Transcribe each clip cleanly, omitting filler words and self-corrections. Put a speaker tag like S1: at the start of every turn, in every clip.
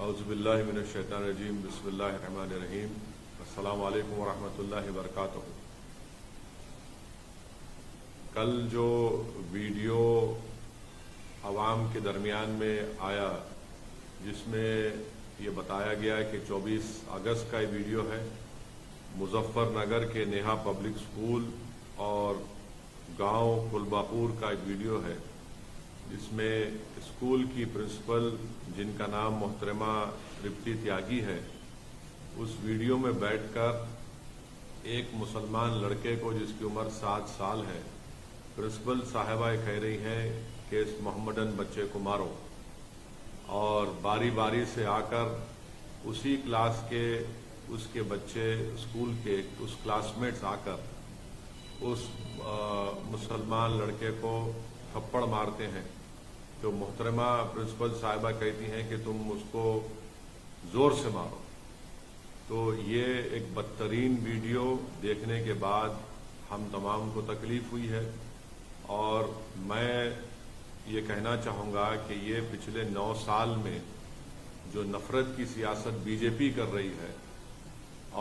S1: اعوذ باللہ من الشیطان الرجیم بسم اللہ الرحمن الرحیم السلام علیکم ورحمۃ اللہ وبرکاتہ۔ کل جو ویڈیو عوام کے درمیان میں آیا جس میں یہ بتایا گیا کہ 24 اگست کا یہ ویڈیو ہے، مظفر نگر کے نیہا پبلک سکول اور گاؤں کلباپور کا ایک ویڈیو ہے جس میں اسکول کی پرنسپل جن کا نام محترمہ ترپتی تیاگی ہے، اس ویڈیو میں بیٹھ کر ایک مسلمان لڑکے کو جس کی عمر 7 سال ہے، پرنسپل صاحبہ کہہ رہی ہیں کہ اس محمدن بچے کو مارو، اور باری باری سے آ کر اسی کلاس کے اس کے بچے اسکول کے اس کلاس میٹس آ کر اس مسلمان لڑکے کو تھپڑ مارتے ہیں۔ تو محترمہ پرنسپل صاحبہ کہتی ہیں کہ تم اس کو زور سے مارو۔ تو یہ ایک بدترین ویڈیو دیکھنے کے بعد ہم تمام کو تکلیف ہوئی ہے، اور میں یہ کہنا چاہوں گا کہ یہ پچھلے 9 سال میں جو نفرت کی سیاست بی جے پی کر رہی ہے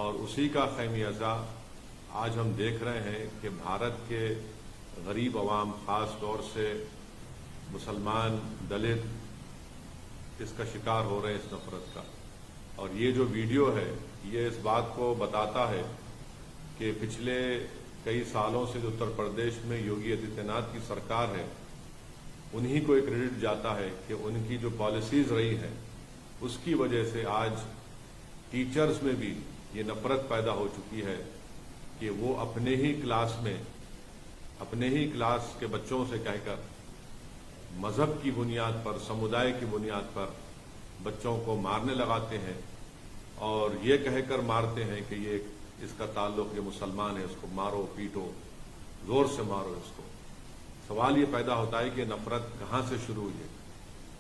S1: اور اسی کا خمیازہ آج ہم دیکھ رہے ہیں کہ بھارت کے غریب عوام، خاص طور سے مسلمان، دلت اس کا شکار ہو رہے ہیں اس نفرت کا۔ اور یہ جو ویڈیو ہے یہ اس بات کو بتاتا ہے کہ پچھلے کئی سالوں سے جو اتر پردیش میں یوگی آدتیہ ناتھ کی سرکار ہے، انہی کو ایک کریڈٹ جاتا ہے کہ ان کی جو پالیسیز رہی ہیں اس کی وجہ سے آج ٹیچرز میں بھی یہ نفرت پیدا ہو چکی ہے کہ وہ اپنے ہی کلاس کے بچوں سے کہہ کر مذہب کی بنیاد پر، سمودائے کی بنیاد پر بچوں کو مارنے لگاتے ہیں، اور یہ کہہ کر مارتے ہیں کہ یہ اس کا تعلق یہ مسلمان ہے، اس کو مارو پیٹو، زور سے مارو اس کو۔ سوال یہ پیدا ہوتا ہے کہ یہ نفرت کہاں سے شروع ہوئی ہے،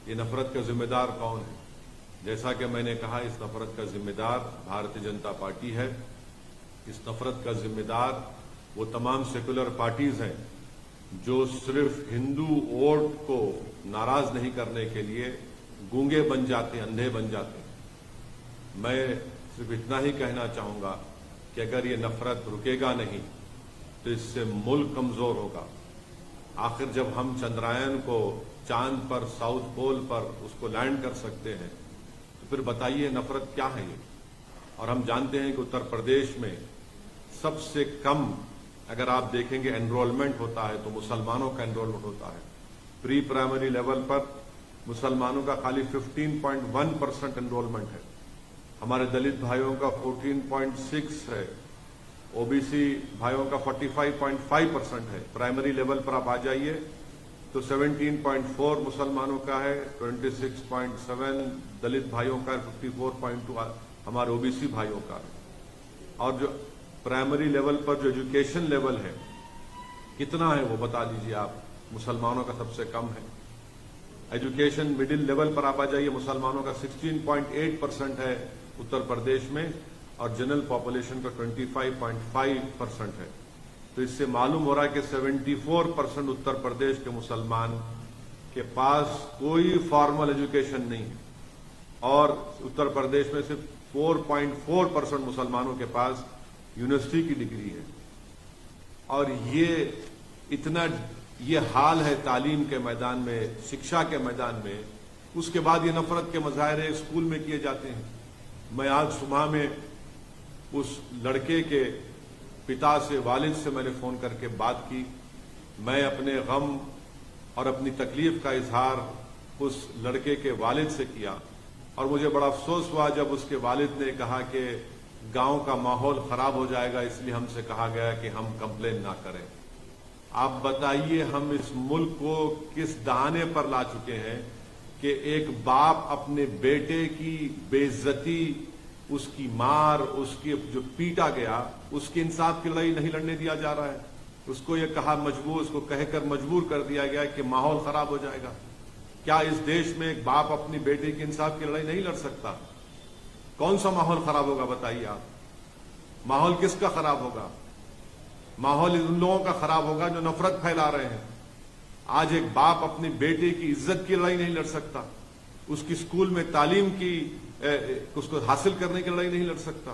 S1: یہ نفرت کا ذمہ دار کون ہے؟ جیسا کہ میں نے کہا، اس نفرت کا ذمہ دار بھارتیہ جنتا پارٹی ہے۔ اس نفرت کا ذمہ دار وہ تمام سیکولر پارٹیز ہیں جو صرف ہندو ووٹ کو ناراض نہیں کرنے کے لیے گونگے بن جاتے ہیں، اندھے بن جاتے ہیں۔ میں صرف اتنا ہی کہنا چاہوں گا کہ اگر یہ نفرت رکے گا نہیں تو اس سے ملک کمزور ہوگا۔ آخر جب ہم چندرائن کو چاند پر، ساؤتھ پول پر اس کو لینڈ کر سکتے ہیں تو پھر بتائیے نفرت کیا ہے یہ؟ اور ہم جانتے ہیں کہ اتر پردیش میں سب سے کم اگر آپ دیکھیں گے انرولمنٹ ہوتا ہے تو مسلمانوں کا انرولمنٹ ہوتا ہے۔ پری پرائمری لیول پر مسلمانوں کا خالی 15.1% انرولمنٹ ہے، ہمارے دلت بھائیوں کا 14.6 ہے، او بی سی بھائیوں کا 45.5% ہے۔ پرائمری لیول پر آپ آ جائیے تو 17.4 مسلمانوں کا ہے، 26.7 دلت بھائیوں کا ہے، 54.2 ہمارے او بی سی بھائیوں کا ہے۔ اور جو پرائمری لیول پر جو ایجوکیشن لیول ہے کتنا ہے وہ بتا دیجیے آپ؟ مسلمانوں کا سب سے کم ہے۔ ایجوکیشن مڈل لیول پر آپ آ جائیے، مسلمانوں کا 16.8% ہے اتر پردیش میں، اور جنرل پاپولیشن کا 25.5% ہے۔ تو اس سے معلوم ہو رہا ہے کہ 74% اتر پردیش کے مسلمان کے پاس کوئی فارمل ایجوکیشن نہیں ہے، اور اتر پردیش میں صرف 4.4% مسلمانوں کے پاس یونیورسٹی کی ڈگری ہے۔ اور یہ حال ہے تعلیم کے میدان میں، شکشا کے میدان میں۔ اس کے بعد یہ نفرت کے مظاہرے اسکول میں کیے جاتے ہیں۔ میں آج صبح میں اس لڑکے کے پتا سے، والد سے میں نے فون کر کے بات کی۔ میں اپنے غم اور اپنی تکلیف کا اظہار اس لڑکے کے والد سے کیا، اور مجھے بڑا افسوس ہوا جب اس کے والد نے کہا کہ گاؤں کا ماحول خراب ہو جائے گا، اس لیے ہم سے کہا گیا کہ ہم کمپلین نہ کریں۔ آپ بتائیے ہم اس ملک کو کس دہانے پر لا چکے ہیں کہ ایک باپ اپنے بیٹے کی بے عزتی، اس کی مار، اس کی جو پیٹا گیا، اس کی انصاف کی لڑائی نہیں لڑنے دیا جا رہا ہے۔ اس کو یہ اس کو کہہ کر مجبور کر دیا گیا کہ ماحول خراب ہو جائے گا۔ کیا اس دیش میں ایک باپ اپنی بیٹے کی انصاف کی لڑائی نہیں لڑ سکتا؟ کون سا ماحول خراب ہوگا بتائیے آپ؟ ماحول کس کا خراب ہوگا؟ ماحول ان لوگوں کا خراب ہوگا جو نفرت پھیلا رہے ہیں۔ آج ایک باپ اپنی بیٹے کی عزت کی لڑائی نہیں لڑ سکتا، اس کی اسکول میں تعلیم کی اس کو حاصل کرنے کی لڑائی نہیں لڑ سکتا؟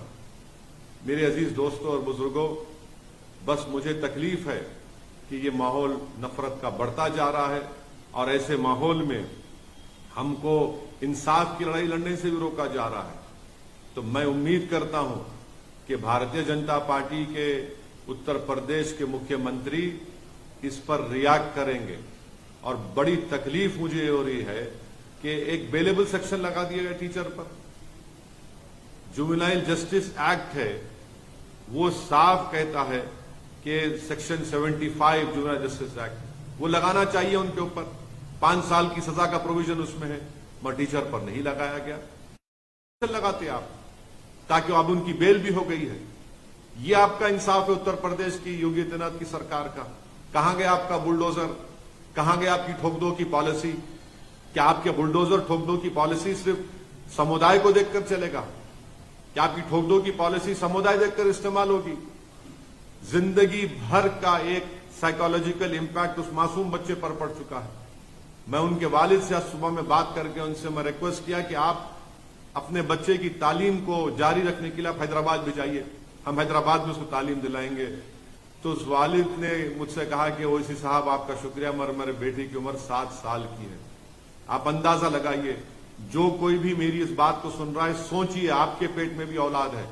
S1: میرے عزیز دوستوں اور بزرگوں، بس مجھے تکلیف ہے کہ یہ ماحول نفرت کا بڑھتا جا رہا ہے، اور ایسے ماحول میں ہم کو انصاف کی لڑائی لڑنے سے بھی روکا جا رہا ہے۔ تو میں امید کرتا ہوں کہ بھارتیہ جنتا پارٹی کے اتر پردیش کے مکھیہ منتری اس پر ریاکٹ کریں گے، اور بڑی تکلیف مجھے ہو رہی ہے کہ ایک بیلیبل سیکشن لگا دیا گیا ٹیچر پر۔ جوینائل جسٹس ایکٹ ہے، وہ صاف کہتا ہے کہ سیکشن 75 جوینائل جسٹس ایکٹ وہ لگانا چاہیے ان کے اوپر، 5 سال کی سزا کا پروویژن اس میں ہے، مگر ٹیچر پر نہیں لگایا گیا۔ لگاتے آپ تاکہ اب ان کی بیل بھی ہو گئی ہے۔ یہ آپ کا انصاف ہے اتر پردیش کی یوگی آدتیہ ناتھ کی سرکار کا؟ کہاں گیا آپ کا بلڈوزر؟ کہاں گیا آپ کی ٹھوک دو کی پالیسی؟ کیا آپ کے بلڈوزر ٹھوک دو کی پالیسی صرف سمودائے کو دیکھ کر چلے گا؟ کیا آپ کی ٹھوک دو کی پالیسی سمودائے دیکھ کر استعمال ہوگی؟ زندگی بھر کا ایک سائیکالوجیکل امپیکٹ اس معصوم بچے پر پڑ چکا ہے۔ میں ان کے والد سے آج صبح میں بات کر کے ان سے میں ریکویسٹ کیا کہ آپ اپنے بچے کی تعلیم کو جاری رکھنے کے لیے آپ حیدرآباد بھی جائیے، ہم حیدرآباد میں اس کو تعلیم دلائیں گے۔ تو اس والد نے مجھ سے کہا کہ اویسی صاحب آپ کا شکریہ، مگر میرے بیٹی کی عمر 7 سال کی ہے۔ آپ اندازہ لگائیے، جو کوئی بھی میری اس بات کو سن رہا ہے، سوچئے آپ کے پیٹ میں بھی اولاد ہے،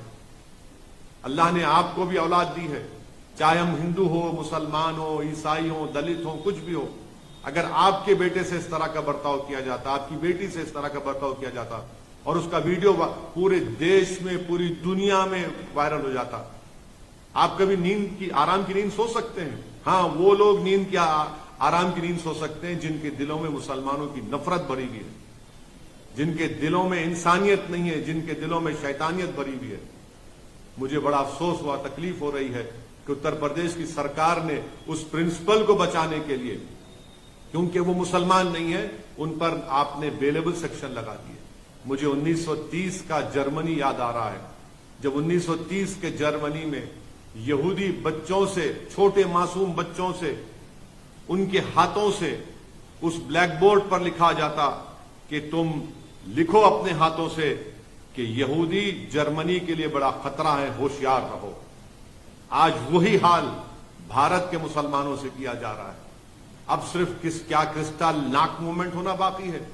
S1: اللہ نے آپ کو بھی اولاد دی ہے، چاہے ہم ہندو ہو، مسلمان ہو، عیسائی ہو، دلت ہو، کچھ بھی ہو۔ اگر آپ کے بیٹے سے اس طرح کا برتاؤ کیا جاتا، آپ کی بیٹی سے اس طرح کا برتاؤ کیا جاتا اور اس کا ویڈیو پورے دیش میں، پوری دنیا میں وائرل ہو جاتا، آپ کبھی نیند کی، آرام کی نیند سو سکتے ہیں؟ ہاں، وہ لوگ نیند کی، آرام کی نیند سو سکتے ہیں جن کے دلوں میں مسلمانوں کی نفرت بھری ہوئی ہے، جن کے دلوں میں انسانیت نہیں ہے، جن کے دلوں میں شیطانیت بھری ہوئی ہے۔ مجھے بڑا افسوس ہوا، تکلیف ہو رہی ہے کہ اتر پردیش کی سرکار نے اس پرنسپل کو بچانے کے لیے، کیونکہ وہ مسلمان نہیں ہے، ان پر آپ نے بیلیبل سیکشن لگا دیے۔ مجھے 1930 کا جرمنی یاد آ رہا ہے، جب 1930 کے جرمنی میں یہودی بچوں سے، چھوٹے معصوم بچوں سے، ان کے ہاتھوں سے اس بلیک بورڈ پر لکھا جاتا کہ تم لکھو اپنے ہاتھوں سے کہ یہودی جرمنی کے لیے بڑا خطرہ ہے، ہوشیار رہو۔ آج وہی حال بھارت کے مسلمانوں سے کیا جا رہا ہے۔ اب صرف کیا کرسٹل ناک موومنٹ ہونا باقی ہے؟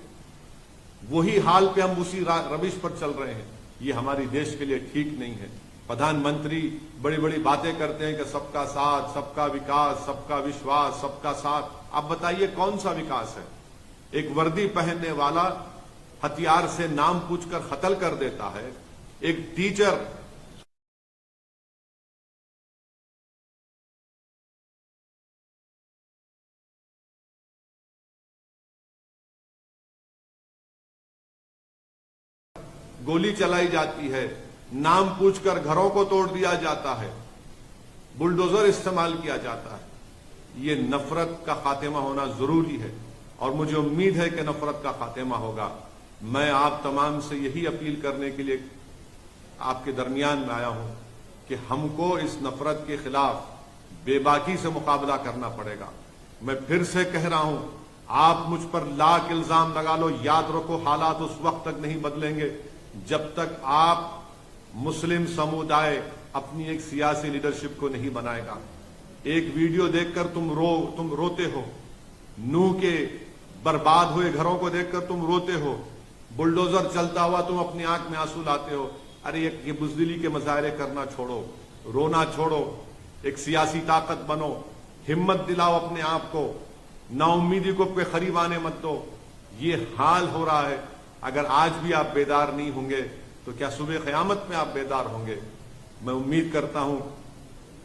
S1: وہی حال پہ ہم اسی روش پر چل رہے ہیں۔ یہ ہماری دیش کے لیے ٹھیک نہیں ہے۔ پردھان منتری بڑی بڑی باتیں کرتے ہیں کہ سب کا ساتھ، سب کا وکاس، سب کا وشواس، سب کا ساتھ۔ اب بتائیے کون سا وکاس ہے؟ ایک وردی پہننے والا ہتھیار سے نام پوچھ کر قتل کر دیتا ہے، ایک ٹیچر گولی چلائی جاتی ہے، نام پوچھ کر گھروں کو توڑ دیا جاتا ہے، بلڈوزر استعمال کیا جاتا ہے۔ یہ نفرت کا خاتمہ ہونا ضروری ہے، اور مجھے امید ہے کہ نفرت کا خاتمہ ہوگا۔ میں آپ تمام سے یہی اپیل کرنے کے لیے آپ کے درمیان میں آیا ہوں کہ ہم کو اس نفرت کے خلاف بے باکی سے مقابلہ کرنا پڑے گا۔ میں پھر سے کہہ رہا ہوں، آپ مجھ پر لاکھ الزام لگا لو، یاد رکھو حالات اس وقت تک نہیں بدلیں گے جب تک آپ مسلم سمودائے اپنی ایک سیاسی لیڈرشپ کو نہیں بنائے گا۔ ایک ویڈیو دیکھ کر تم روتے ہو، نوح کے برباد ہوئے گھروں کو دیکھ کر تم روتے ہو، بلڈوزر چلتا ہوا تم اپنی آنکھ میں آنسو لاتے ہو۔ ارے یہ بزدلی کے مظاہرے کرنا چھوڑو، رونا چھوڑو، ایک سیاسی طاقت بنو، ہمت دلاؤ اپنے آپ کو، نا امیدی کو پہ خریب آنے مت دو۔ یہ حال ہو رہا ہے، اگر آج بھی آپ بیدار نہیں ہوں گے تو کیا صبح قیامت میں آپ بیدار ہوں گے؟ میں امید کرتا ہوں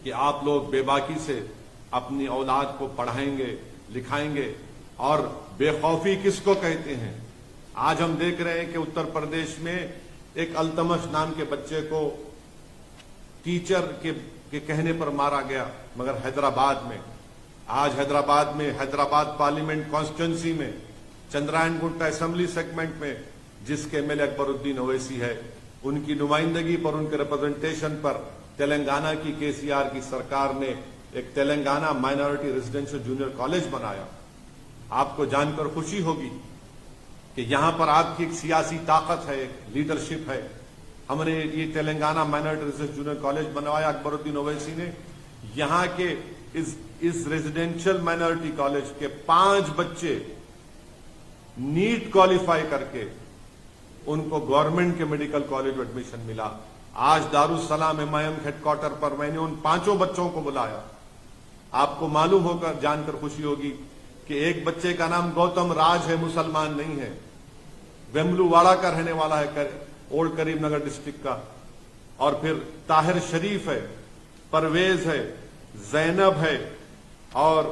S1: کہ آپ لوگ بے باکی سے اپنی اولاد کو پڑھائیں گے، لکھائیں گے۔ اور بے خوفی کس کو کہتے ہیں؟ آج ہم دیکھ رہے ہیں کہ اتر پردیش میں ایک التمش نام کے بچے کو ٹیچر کے کہنے پر مارا گیا، مگر حیدرآباد میں، آج حیدرآباد پارلیمنٹ کانسٹیچوئنسی میں، چندرائن گٹا اسمبلی سیگمنٹ میں، جس کے ایم ایل اے اکبر الدین اویسی ہے، ان کی نمائندگی پر، ان کے ریپرزنٹیشن پر تلنگانہ کی KCR کی سرکار نے ایک Telangana minority residential junior college بنایا۔ آپ کو جان کر خوشی ہوگی کہ یہاں پر آپ کی ایک سیاسی طاقت ہے، ایک لیڈرشپ ہے. ہم نے یہ Telangana minority research junior college بنوایا اکبر الدین اویسی نے. یہاں کے اس ریزیڈینشل مائنرٹی کالج کے 5 بچے نیٹ کوالیفائی کر کے ان کو گورنمنٹ کے میڈیکل کالج میں ایڈمیشن ملا. آج دارالسلام MIM ہیڈ کوارٹر پر میں نے ان 5 بچوں کو بلایا. آپ کو معلوم ہو کر جان کر خوشی ہوگی کہ ایک بچے کا نام گوتم راج ہے، مسلمان نہیں ہے، ویملو واڑہ کا رہنے والا ہے، اولڈ کریم نگر ڈسٹرکٹ کا. اور پھر طاہر شریف ہے، پرویز ہے، زینب ہے اور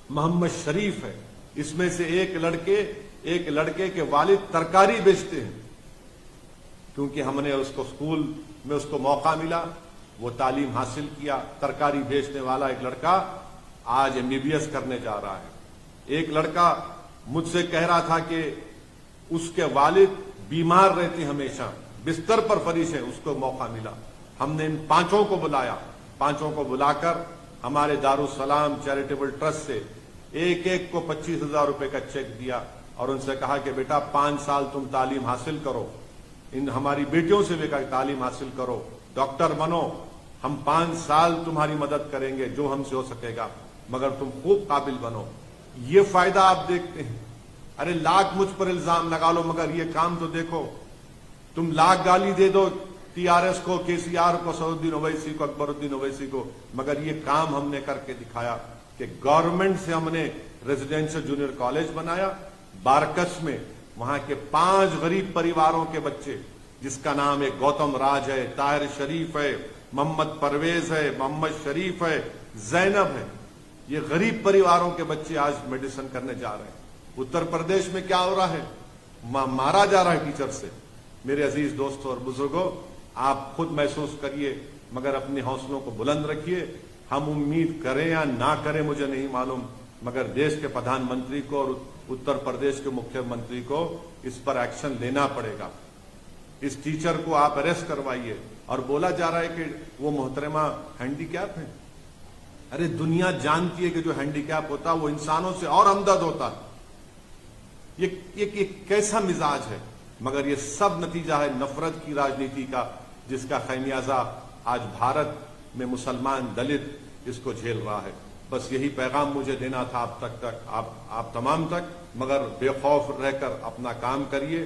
S1: محمد شریف ہے. اس میں سے ایک لڑکے کے والد ترکاری بیچتے ہیں. کیونکہ ہم نے اس کو اسکول میں اس کو موقع ملا، وہ تعلیم حاصل کیا. ترکاری بیچنے والا ایک لڑکا آج MBBS کرنے جا رہا ہے. ایک لڑکا مجھ سے کہہ رہا تھا کہ اس کے والد بیمار رہتے ہمیشہ، بستر پر فریش ہے، اس کو موقع ملا. ہم نے ان 5 کو بلایا. 5 کو بلا کر ہمارے دارالسلام چیریٹیبل ٹرسٹ سے ایک کو 25,000 روپے کا چیک دیا اور ان سے کہا کہ بیٹا 5 سال تم تعلیم حاصل کرو، ان ہماری بیٹیوں سے بھی کہا تعلیم حاصل کرو، ڈاکٹر بنو، ہم 5 سال تمہاری مدد کریں گے جو ہم سے ہو سکے گا، مگر تم خوب قابل بنو. یہ فائدہ آپ دیکھتے ہیں. ارے لاکھ مجھ پر الزام لگا لو مگر یہ کام تو دیکھو. تم لاکھ گالی دے دو TRS کو، KCR کو، اسد الدین اویسی کو، اکبر الدین اویسی کو، مگر یہ کام ہم نے کر کے دکھایا کہ گورنمنٹ سے ہم نے ریزیڈینشل جونیئر کالج بنایا بارکس میں. وہاں کے 5 غریب پریواروں کے بچے جس کا نام ہے گوتم راج ہے، طاہر شریف ہے، محمد پرویز ہے، محمد شریف ہے، زینب ہے. یہ غریب پریواروں کے بچے آج میڈیسن کرنے جا رہے ہیں. اتر پردیش میں کیا ہو رہا ہے؟ مارا جا رہا ہے ٹیچر سے. میرے عزیز دوستوں اور بزرگوں، آپ خود محسوس کریے مگر اپنے حوصلوں کو بلند رکھیے. ہم امید کریں یا نہ کریں مجھے نہیں معلوم، مگر دیش کے پردھان منتری کو اور اتر پردیش کے مکھیہ منتری کو اس پر ایکشن لینا پڑے گا. اس ٹیچر کو آپ اریسٹ کروائیے. اور بولا جا رہا ہے کہ وہ محترمہ ہینڈی کیپ ہے. ارے دنیا جانتی ہے کہ جو ہینڈی کیپ ہوتا وہ انسانوں سے اور ہمدرد ہوتا. یہ کیسا مزاج ہے؟ مگر یہ سب نتیجہ ہے نفرت کی راجنیتی کا، جس کا خمیازہ آج بھارت میں مسلمان دلت اس کو جھیل رہا ہے. بس یہی پیغام مجھے دینا تھا آپ تمام تک. مگر بے خوف رہ کر اپنا کام کریے،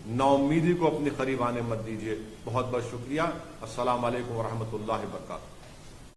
S1: نا امیدی کو اپنے قریب آنے مت دیجیے. بہت بہت شکریہ. السلام علیکم ورحمۃ اللہ وبرکاتہ.